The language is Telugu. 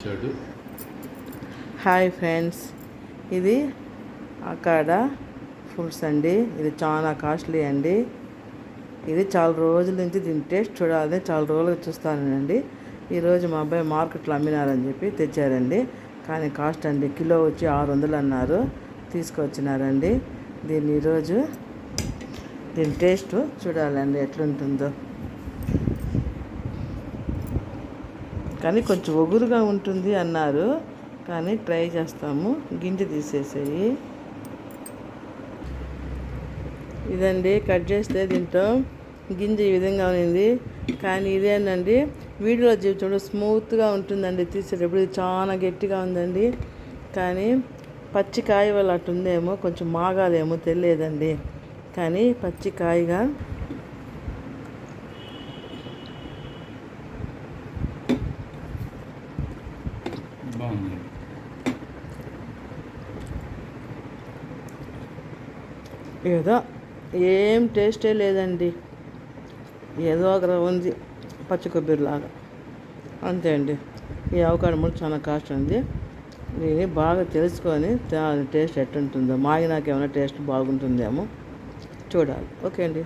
చెడు హాయ్ ఫ్రెండ్స్, ఇది అకాడా ఫుడ్స్ అండి. ఇది చాలా కాస్ట్లీ అండి. ఇది చాలా రోజుల నుంచి దీని టేస్ట్ చూడాలని చాలా రోజులుగా చూస్తానండి. ఈరోజు మా అబ్బాయి మార్కెట్లో అమ్మినారని చెప్పి తెచ్చారండి. కానీ కాస్ట్ అండి, కిలో వచ్చి 600 అన్నారు. తీసుకొచ్చినారండి. దీన్ని ఈరోజు దీని టేస్ట్ చూడాలండి ఎట్లుంటుందో. కానీ కొంచెం ఒగురుగా ఉంటుంది అన్నారు. కానీ ట్రై చేస్తాము. గింజ తీసేసేయి. ఇదండి, కట్ చేస్తే దీంట్లో గింజ ఈ విధంగా ఉంది. కానీ ఇదేనండి, వీడియోలో చూపించడం స్మూత్గా ఉంటుందండి. తీసేటప్పుడు ఇది చాలా గట్టిగా ఉందండి. కానీ పచ్చికాయ వల్ల అట్టుందేమో, కొంచెం మాగాలేమో తెలియదండి. కానీ పచ్చికాయగా బాగుంది. ఏదో ఏం టేస్టే లేదండి. ఏదో ఒక ఉంది, పచ్చి కొబ్బరిలాగా అంతే అండి. ఈ అవకాడో కూడా చాలా కాస్ట్ ఉంది. దీన్ని బాగా తెలుసుకొని టేస్ట్ ఎట్టుంటుందో, మాగినాక ఏమైనా టేస్ట్ బాగుంటుందేమో చూడాలి. ఓకే అండి.